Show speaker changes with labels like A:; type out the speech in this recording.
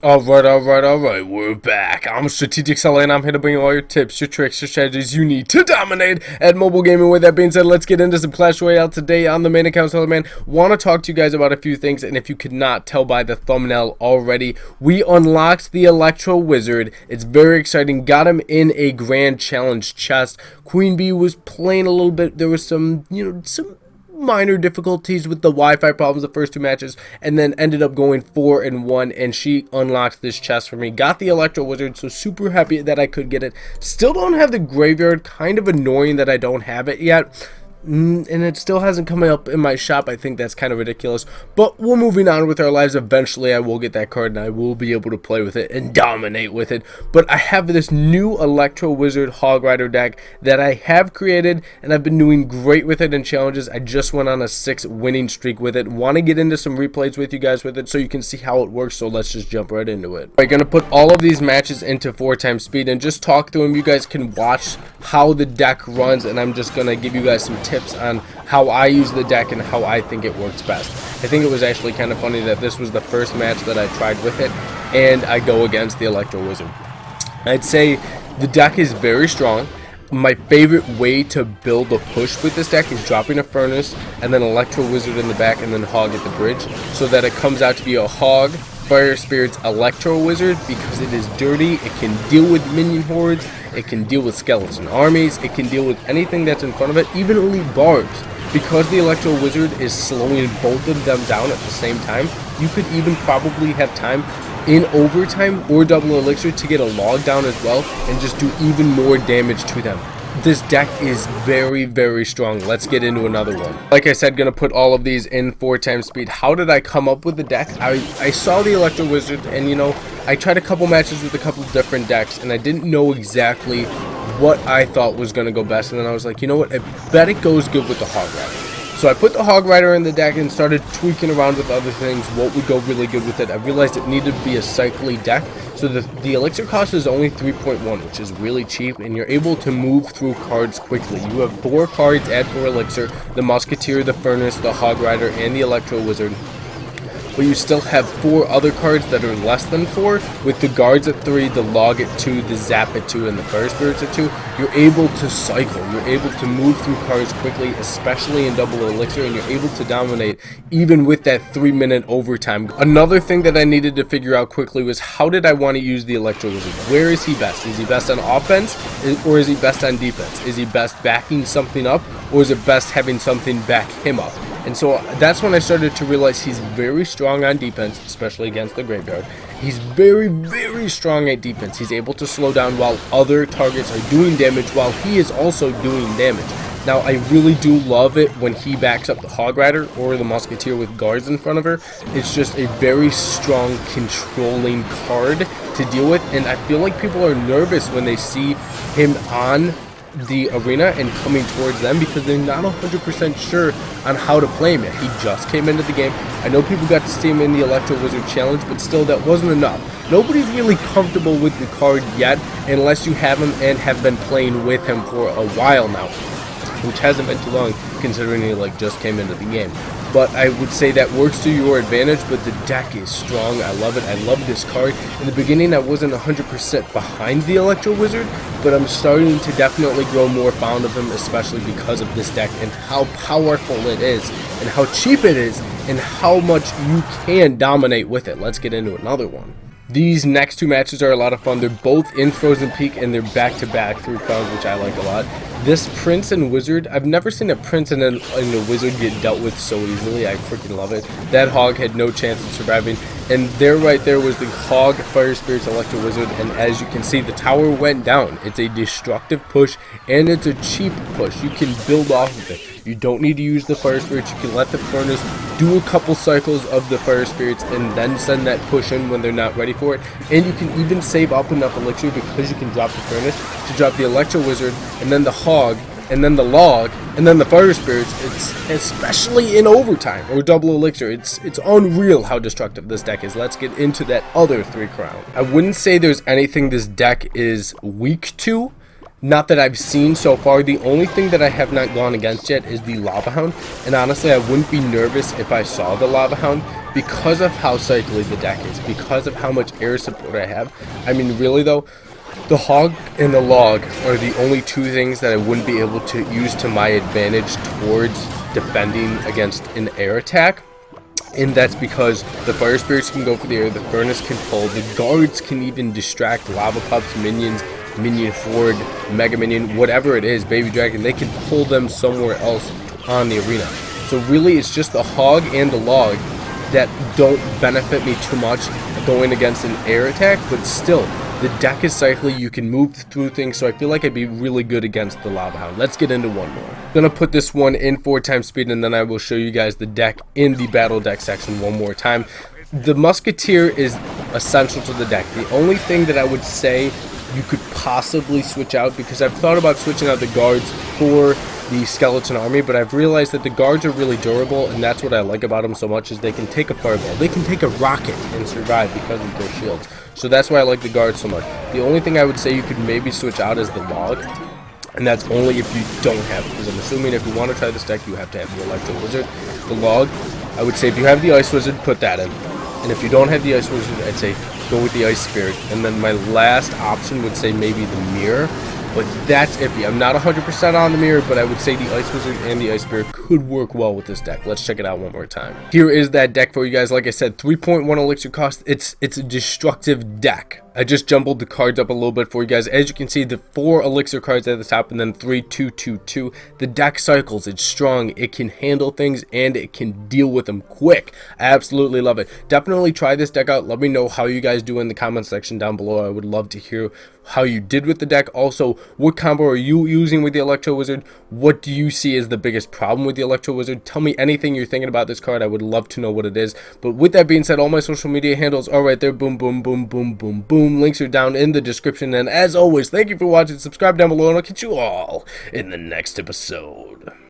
A: Alright, we're back. I'm Strategic Seller and I'm here to bring you all your tips, your tricks, your strategies you need to dominate at mobile gaming. With that being said, let's get into some Clash Royale today on the main account. Seller Man, want to talk to you guys about a few things, and if you could not tell by the thumbnail already, we unlocked the Electro Wizard. It's very exciting. Got him in a Grand Challenge chest. Queen Bee was playing a little bit. There was some minor difficulties with the Wi-Fi problems the first two matches, and then ended up going 4-1, and she unlocked this chest for me. Got the Electro Wizard, so super happy that I could get it. Still don't have the Graveyard, kind of annoying that I don't have it yet. And it still hasn't come up in my shop. I think that's kind of ridiculous, but we're moving on with our lives. Eventually I will get that card and I will be able to play with it and dominate with it. But I have this new Electro Wizard Hog Rider deck that I have created, and I've been doing great with it in challenges. I just went on a 6 winning streak with it. Want to get into some replays with you guys with it so you can see how it works, so let's just jump right into it. I'm going to put all of these matches into 4x speed and just talk through them. You guys can watch how the deck runs, and I'm just going to give you guys some tips on how I use the deck and how I think it works best. I think it was actually kind of funny that this was the first match that I tried with it, and I go against the Electro Wizard. I'd say the deck is very strong. My favorite way to build a push with this deck is dropping a Furnace and then Electro Wizard in the back and then Hog at the bridge, so that it comes out to be a Hog, Fire Spirit's Electro Wizard, because it is dirty. It can deal with minion hordes, it can deal with skeleton armies, it can deal with anything that's in front of it, even elite barbs. Because the Electro Wizard is slowing both of them down at the same time, you could even probably have time in overtime or double elixir to get a log down as well and just do even more damage to them. This deck is very, very strong. Let's get into another one. Like I said, gonna put all of these in 4x speed. How did I come up with the deck? I saw the Electro Wizard, and I tried a couple matches with a couple different decks, and I didn't know exactly what I thought was gonna go best. And then I was like, you know what? I bet it goes good with the Hog Rider. So I put the Hog Rider in the deck and started tweaking around with other things. What would go really good with it? I realized it needed to be a cycly deck. So the elixir cost is only 3.1, which is really cheap, and you're able to move through cards quickly. You have 4 cards at 4 elixir: the Musketeer, the Furnace, the Hog Rider, and the Electro Wizard. But you still have 4 other cards that are less than 4, with the Guards at 3, the Log at 2, the Zap at 2, and the Fire Spirits at 2. You're able to cycle. You're able to move through cards quickly, especially in double elixir, and you're able to dominate even with that 3-minute overtime. Another thing that I needed to figure out quickly was, how did I want to use the Electro Wizard? Where is he best? Is he best on offense, or is he best on defense? Is he best backing something up, or is it best having something back him up? And so that's when I started to realize he's very strong on defense, especially against the Graveyard. He's very, very strong at defense. He's able to slow down while other targets are doing damage, while he is also doing damage. Now, I really do love it when he backs up the Hog Rider or the Musketeer with guards in front of her. It's just a very strong, controlling card to deal with, and I feel like people are nervous when they see him on the arena and coming towards them, because they're not 100% sure on how to play him yet. He just came into the game. I know people got to see him in the Electro Wizard Challenge, but still, that wasn't enough. Nobody's really comfortable with the card yet, unless you have him and have been playing with him for a while now, which hasn't been too long considering he just came into the game. But I would say that works to your advantage, but the deck is strong. I love it. I love this card. In the beginning, I wasn't 100% behind the Electro Wizard, but I'm starting to definitely grow more fond of him, especially because of this deck and how powerful it is and how cheap it is and how much you can dominate with it. Let's get into another one. These next 2 matches are a lot of fun. They're both in Frozen Peak, and they're back-to-back through crowns, which I like a lot. This Prince and Wizard, I've never seen a Prince and a Wizard get dealt with so easily. I freaking love it. That Hog had no chance of surviving. And there, right there, was the Hog, Fire Spirits, Electro Wizard, and as you can see, the tower went down. It's a destructive push, and it's a cheap push. You can build off of it. You don't need to use the Fire Spirits. You can let the Furnace do a couple cycles of the Fire Spirits and then send that push in when they're not ready for it. And you can even save up enough elixir, because you can drop the Furnace to drop the Electro Wizard, and then the Hog, and then the Log, and then the Fire Spirits. It's especially in overtime or double elixir. It's unreal how destructive this deck is. Let's get into that other 3 crown. I wouldn't say there's anything this deck is weak to. Not that I've seen so far. The only thing that I have not gone against yet is the Lava Hound, and honestly I wouldn't be nervous if I saw the Lava Hound, because of how cycly the deck is, because of how much air support I have. I mean, really though, the HOG and the log are the only two things that I wouldn't be able to use to my advantage towards defending against an air attack. And that's because the fire spirits can go for the air, the furnace can pull, the guards can even distract lava pups, minions, minion horde, mega minion, whatever it is, baby dragon, they can pull them somewhere else on the arena. So really it's just the HOG and the log that don't benefit me too much going against an air attack, but still the deck is cycly, you can move through things, so I feel like I'd be really good against the Lava Hound. Let's get into one more. I'm gonna put this one in 4x speed, and then I will show you guys the deck in the battle deck section one more time. The Musketeer is essential to the deck. The only thing that I would say you could possibly switch out, because I've thought about switching out the guards for the skeleton army, but I've realized that the guards are really durable, and that's what I like about them so much, is they can take a fireball, they can take a rocket and survive because of their shields. So that's why I like the guards so much. The only thing I would say you could maybe switch out is the log, and that's only if you don't have it, because I'm assuming if you want to try this deck you have to have the Electro Wizard. The log, I would say if you have the Ice Wizard, put that in, and if you don't have the Ice Wizard, I'd say go with the Ice Spirit. And then my last option would say maybe the Mirror, but that's iffy. I'm not 100% on the Mirror, but I would say the Ice Wizard and the Ice Spirit could work well with this deck. Let's check it out one more time. Here is that deck for you guys. Like I said, 3.1 elixir cost. It's a destructive deck. I just jumbled the cards up a little bit for you guys. As you can see, the 4 elixir cards at the top and then 3, 2, 2, 2. The deck cycles, it's strong, it can handle things, and it can deal with them quick. I absolutely love it. Definitely try this deck out. Let me know how you guys do in the comment section down below. I would love to hear how you did with the deck. Also, what combo are you using with the Electro Wizard? What do you see as the biggest problem with the Electro Wizard? Tell me anything you're thinking about this card. I would love to know what it is. But with that being said, all my social media handles are right there. Boom, boom, boom, boom, boom, boom. Links are down in the description. And as always, thank you for watching. Subscribe down below, and I'll catch you all in the next episode.